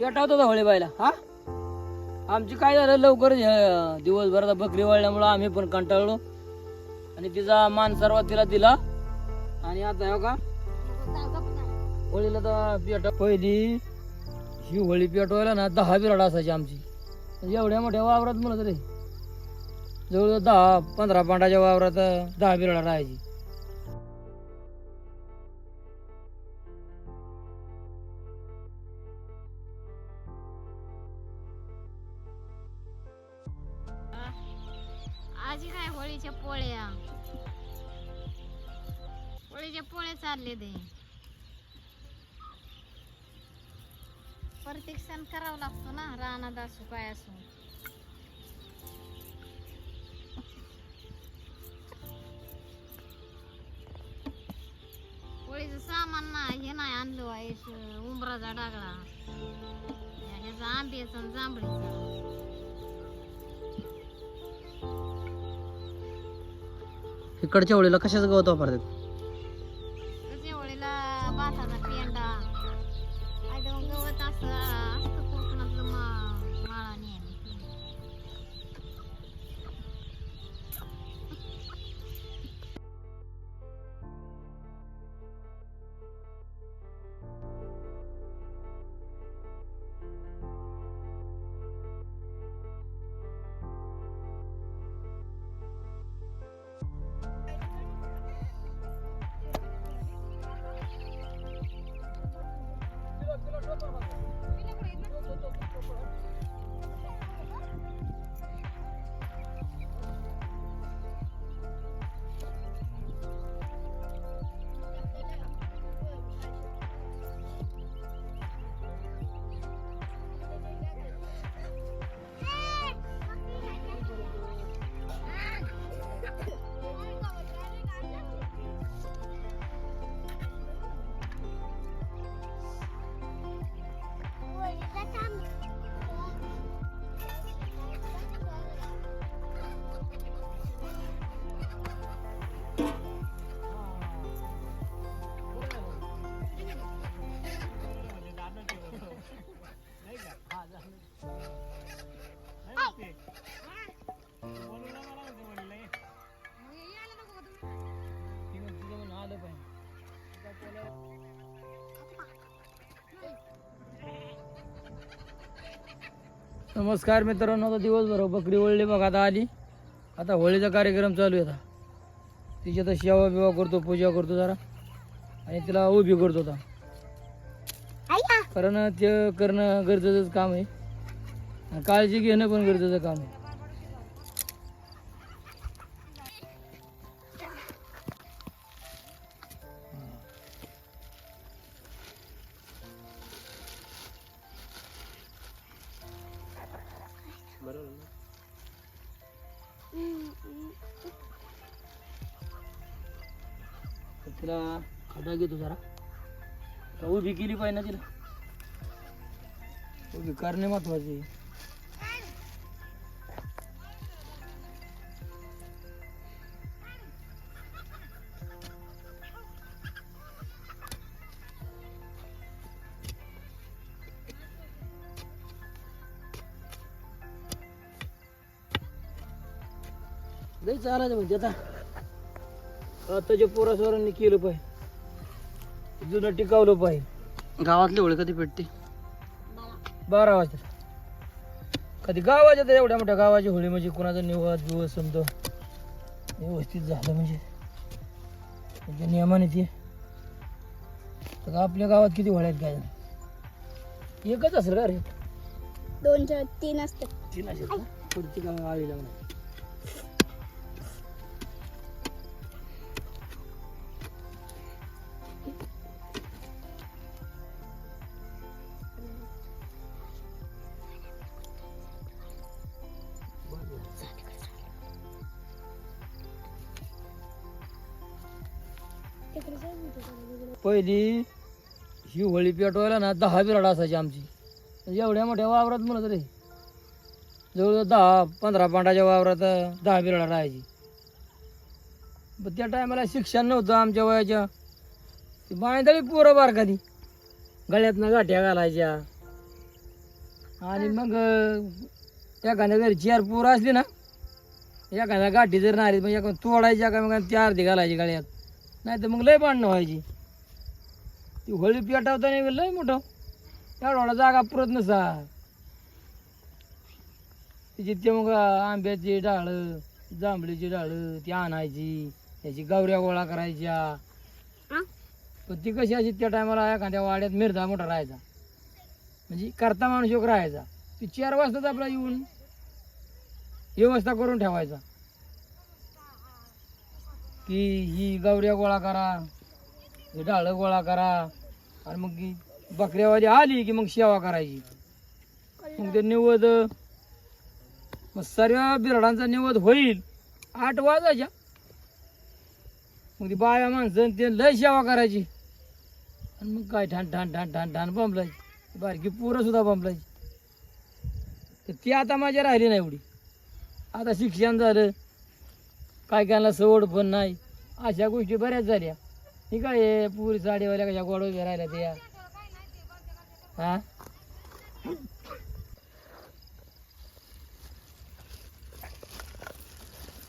पेटावत होता होळी बायला. हा आमची काय झालं लवकर दिवसभरात बकरी वळल्यामुळं आम्ही पण कंटाळलो आणि तिचा मान सर्वात तिला दिला. आणि आता हो का होळीला तर पेटा पहिली ही होळी पेटवायला ना 10 बिराड असायची आमची. म्हणजे एवढ्या मोठ्या वावरात म्हणत रे जवळ 10-15 पांडाच्या वावरात 10 बिराड राहायची. आजी काय होळीच्या पोळे चालले ते. प्रत्येक सण करावा लागतो ना, रानात असो काय असो. होळीचं सामान ना हे नाही आणलं आहे, उंबराचा डागळा ह्याचा आंब्याचा आणि जांभळीचा. इकडच्या होळीला कशाचं गवत वापरतात? त्याच्या होळीला भाताचा पेंडा आणि मग गवत असतं कोकणातलं माळाने. नमस्कार मित्रांनो, आता दिवसभर बकरी वळली बघ, आता आली. आता होळीचा कार्यक्रम चालू आहे. आता तिची आता सेवा बिवा करतो, पूजा करतो जरा आणि तिला उभी करतो आता. कारण ते करणं गरजेचंच काम आहे, काळजी घेणं पण गरजेचं काम आहे. तिला खडा घेतो जरा, उभी केली पाहिजे ना, तिला उभी करणे महत्वाचे. लई चालायचं म्हणजे आताच्या पोरासोरांनी केलं पाहिजे, जुनं टिकावलं पाहिजे. गावातली होळी कधी पेटते? 12 वाजता. कधी गावाच्या तर एवढ्या मोठ्या गावाची होळी म्हणजे कोणाचा निवास दिवस समजा व्यवस्थित झालं म्हणजे त्यांच्या नियमाने ते. तर आपल्या गावात किती होळ्या आहेत काय? एकच असेल का रे? 2-3 असतात. 3 असेल का? पुढची गाव आली लागणार. पहिली ही होळी पेटवायला ना 10 बिराड असायची आमची. म्हणजे एवढ्या मोठ्या वावरात म्हणत रे जवळ 10-15 पांडाच्या वावरात 10 बिराड राहायची. पण त्या टायमाला शिक्षण नव्हतं आमच्या वयाच्या. ती बांधळी पोरं बारकाली गळ्यातनं गाठ्या घालायच्या आणि मग एखाद्या घरी 4 पोरं असली ना, एखाद्या गाठी जर नाही मग एखाद्या तोडायच्या का मग त्या अर्धी घालायची गाड्यात, नाही तर मग लय भांडणं व्हायची. ती होळी पेटवताना लय मोठं एवढा जागा पुरत नसा. तिची ते मग आंब्याची डाळं, जांभळीची डाळं ती आणायची, त्याची गावऱ्या गोळा करायच्या. पण ती कशी अशी त्या टायमाला एखाद्या वाड्यात मिरजा मोठा राहायचा, म्हणजे करता माणूस योग राहायचा. ती 4 वाजताच आपला येऊन व्यवस्था करून ठेवायचा की ही गावऱ्या गोळा करा, ही डाळं गोळा करा. आणि मग की बकऱ्यावाली आली की मग सेवा करायची. मग ते निवद, मग सर्व बिराडांचा निवद होईल 8 वाजायच्या. मग ती बाया माणसं ते लय सेवा करायची. आणि मग काय ठाण ठाण ठाण ठाण ठाण बंबलायची, बारकी पोरं सुद्धा बंबलायची. तर ती आता माझ्या राहिली नाही एवढी. आता शिक्षण झालं, काय कायला सवड पण नाही, अशा गोष्टी बऱ्याच झाल्या. ही काय पुरी साडीवाल्या कशा गोड उभ्या राहिल्या त्या. हा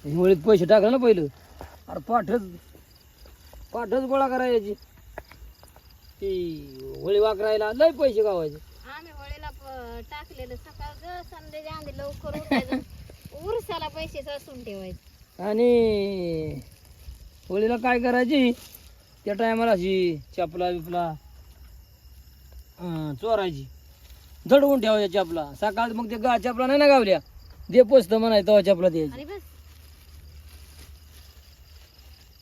होळीत पैसे टाकलं ना पहिलं. अरे पाठच गोळा करायची. ती होळी वाकरायला लय पैसे गावायचे. आम्ही होळीला टाकलेलं सकाळचं, संध्याच्या आधी लवकर उठायचं, उरसाला पैसे साचून ठेवायचे. आणि होळीला काय करायची, त्या टायमाला अशी चपला बिपला चोरायची, दडवून ठेवायच्या चपला. सकाळ मग ते चपला नाही ना गावल्या, दे पोचत म्हणायचं तेव्हा चपला द्यायची. अरे बस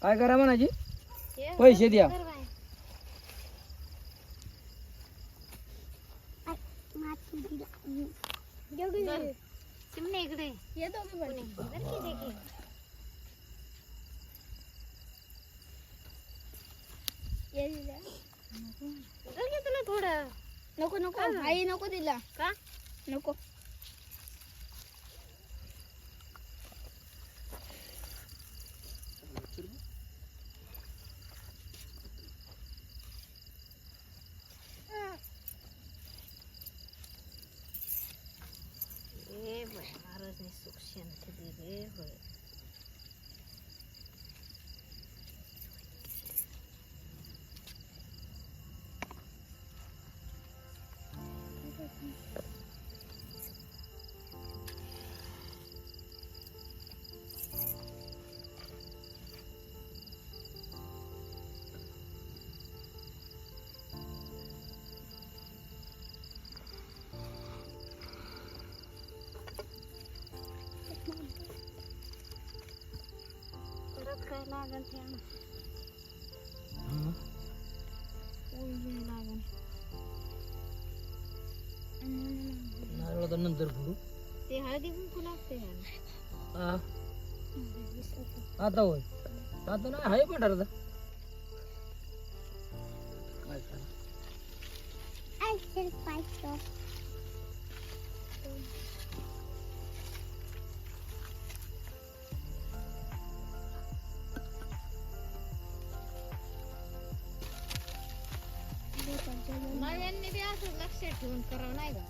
काय करा म्हणायची, हे पैसे द्या. कर बाय. बरं. चिमणे इकडे येतो मी पण. बरं की देखील. बरं की तुला थोडं. नको नको आई नको तिला का नको. ए बाय, महाराजने सुख शांती दिली होय. परत काय लागल ते आण. उलझी लागल. नारळाचा नंतर फोडू. ते हळदी कुंकू लागते का? हा आता होय, आता नाही आहे पठाराचा. काय करा. नव्यांनी बी असं लक्षात ठेवून करावं नाही का?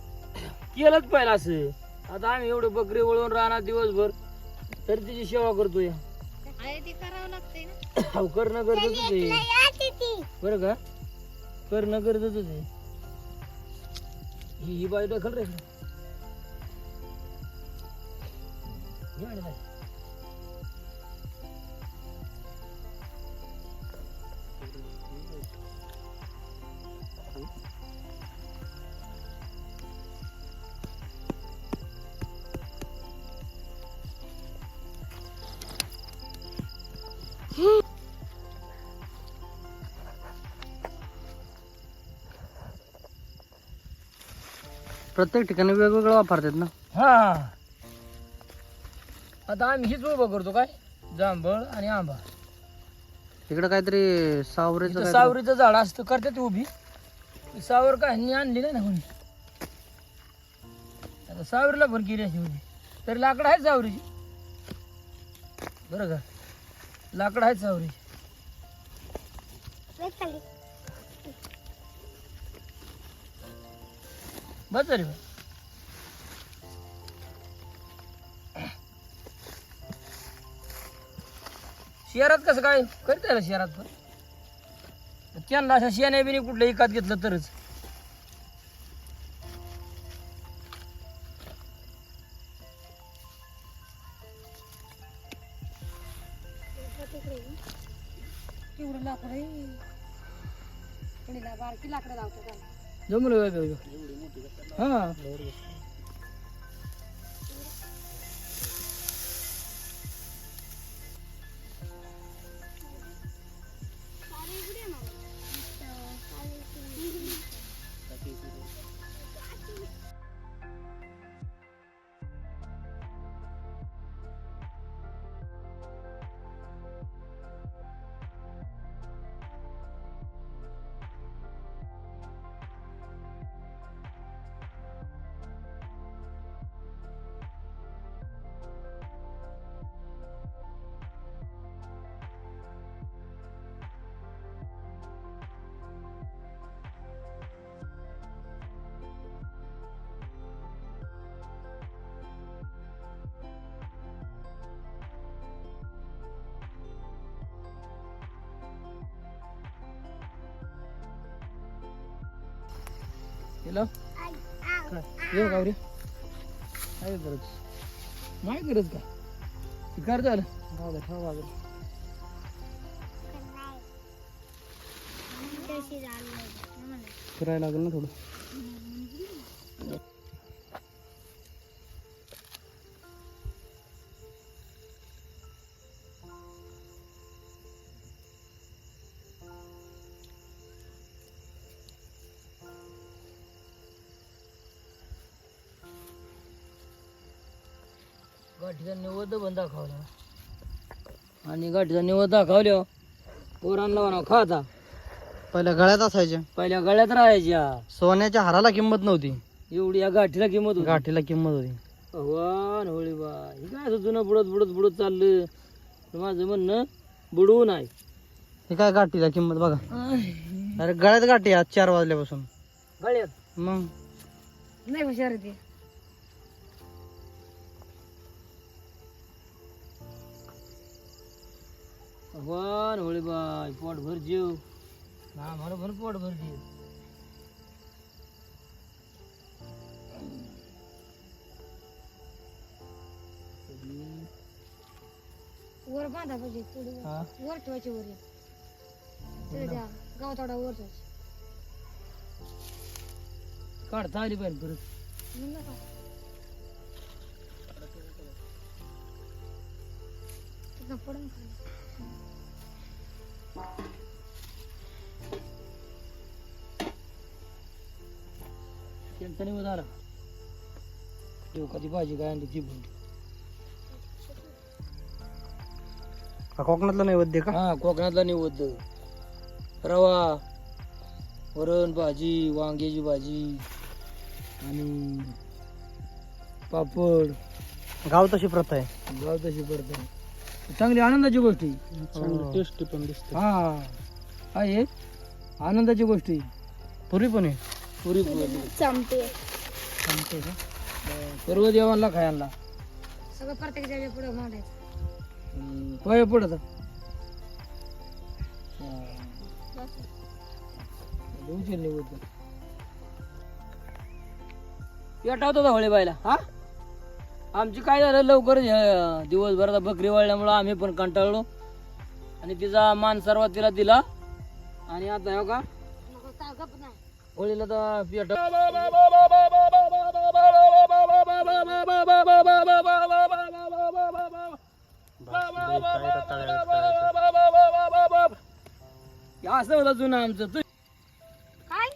केलंच पाहिजे असं. आता आम्ही एवढे बकरी वळून राहणार दिवसभर, तरी तिची सेवा करतोय. आहे ते करावं लागतंय ना. अहो, करणं गरजेचंच आहे बरं का, करणं गरजेचंच आहे. ही बाई दखल रे. घे आणि बाई. प्रत्येक ठिकाणी वेगवेगळं वापरतात ना. हा आता आम्ही हीच उभं करतो काय, जांभळ आणि आंबा. इकडे काहीतरी सावरेचं इथं सावरीचं झाड असतं, करतात उभी. सावर काय ह्यांनी आणली नाही ना कोणी. आता सावरीला पण केली अशी होती, तरी लाकडं आहेत सावरीची बरं का, लाकडं आहेत सावरीची. बस झाली बा. शहरात कसं काय करता येईल शहरात पण त्यांना अशा शेण्या बिनी कुठल्या एकात घेतलं तरच. जमलं हा. केलं काय येऊ गावरे काय गरज नाही गरज का कर झालं गावला ठेवा बाजूला. फिरायला लागेल ना थोडं. गाठीचा निवद पण दाखवला आणि गाठीचा निवद दाखवल्या पोरांना म्हणा खाता. पहिल्या गळ्यात असायच्या, पहिल्या गळ्यात राहायच्या. सोन्याच्या हाराला किंमत नव्हती, एवढी या गाठीला किंमत होती. गाठीला किंमत होती. भगवान होळी बा हे काय असं जुनं बुडत बुडत बुडत चाललं. माझं म्हणणं बुडवू नाही. हे काय गाठीला किंमत बघा. अरे गळ्यात गाठी आज 4 वाजल्यापासून गळ्यात मग नाही हुशार आहे ते. भगवान होळी बाय पोट भर जेव ना बरोबर पोट भर जेव. वर बांधा पाहिजे थोडी हा वर ठेवायची वर गाव थोडा वर ठेवायची. काढता आली पाहिजे परत. पडून त्यांचा निवड आला देव कधी भाजी काय आणली ती पण. हा कोकणातला नैवेद्य का? हा कोकणातला निवद रवा वरण भाजी वांग्याची भाजी आणि पापड. गाव तशी प्रथा आहे. गाव तशी करते चांगली आनंदाची गोष्ट आहे. टेस्टी पण दिसते. हा आहे आनंदाची गोष्ट आहे. पुरी पण आहे. पुरी चमटे सर्व देवांना खायला सगळं प्रत्येक पुढे मांडायचं. पाय पडत पेटावतो का होळे बायला. हा आमची काय झालं लवकर दिवसभराचा बकरी वळल्यामुळं आम्ही पण कंटाळलो आणि तिचा मान सर्वात तिला दिला आणि आता हो का होळीला तर पेट असं होतं जुनं आमचं. काय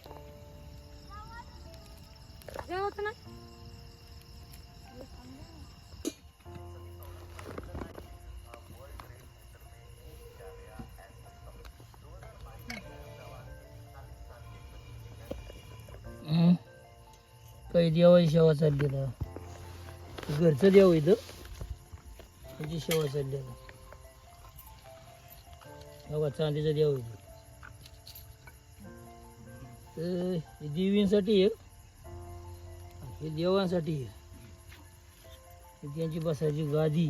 जेवत ना काही देवाची सेवा चालली ना घरचं देव इथं त्याची सेवा चालली ना. बघा चांदीचा देव इथं तर हे देवींसाठी आहे हे देवांसाठी आहे. त्यांची बसायची गादी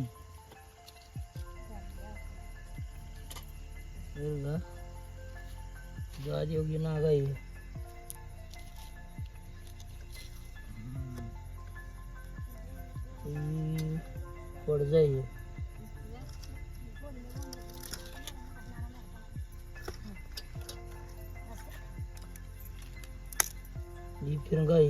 ना योगी नाग आहे पड जाईल ही फिरून गाय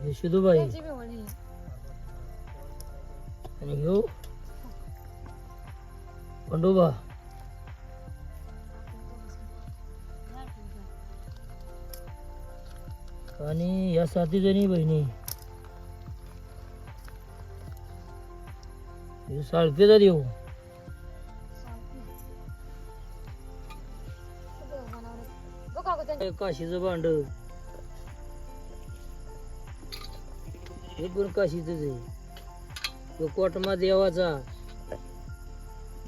हे शिदूबाई आणि ह्यो खंडोबा आणि या 7 जणी बहिणी हे साळपेचा देव काशीचं भांड हे पण काशीच आहे तो कोटमा देवाचा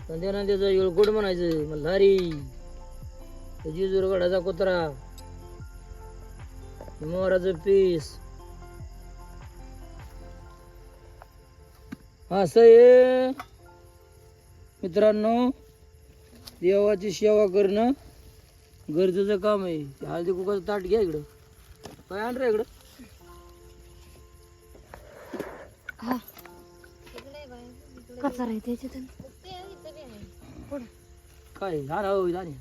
संध्यानांद्याचा येळकोट म्हणायचं मल्हारी जिजूरगडाचा कुत्रा मोराचं पीस असं आहे मित्रांनो देवाची सेवा करणं गरजेचं काम आहे हळदी कुकाचं ताट घ्या इकडं काय आण रे इकडं काय झालं हो झाले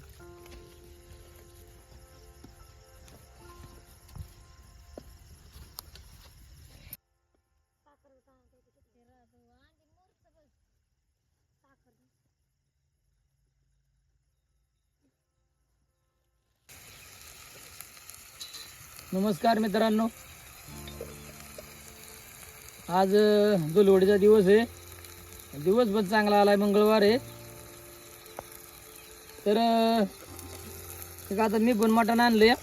नमस्कार मित्रांनो आज दुलवडीचा दिवस आहे दिवस पण चांगला आलाय मंगळवार आहे तर आता मी पण मटण आणलंय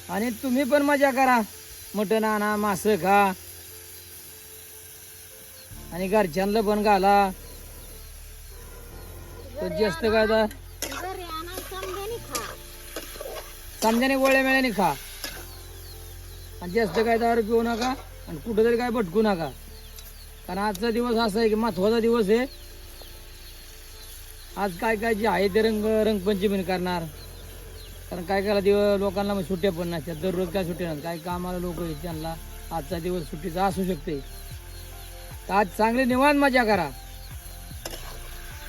आणि तुम्ही पण मजा करा मटण आणा मासं खा आणि घरच्यांना पण घाला तर जास्त काय तर समजाने गोळ्या मेळ्याने खा आणि जास्त काय दारू पिऊ नका आणि कुठं तरी काय भटकू नका कारण आजचा दिवस असा आहे की महत्वाचा दिवस आहे आज काय काय जे आहे ते रंगपंचमी करणार कारण काय काय दिवस लोकांना मग सुट्ट्या पण नसतात दररोज काय सुट्ट्या नसतात काही कामाला लोक आहेत त्यांना आजचा दिवस सुट्टीचा असू शकते तर आज चांगली निवांत मजा करा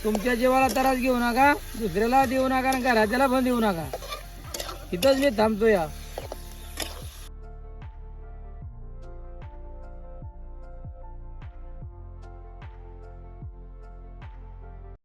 तुमच्या जीवाला त्रास घेऊ नका दुसऱ्याला देऊ नका आणि घराच्याला पण देऊ नका इथंच मी थांबतो या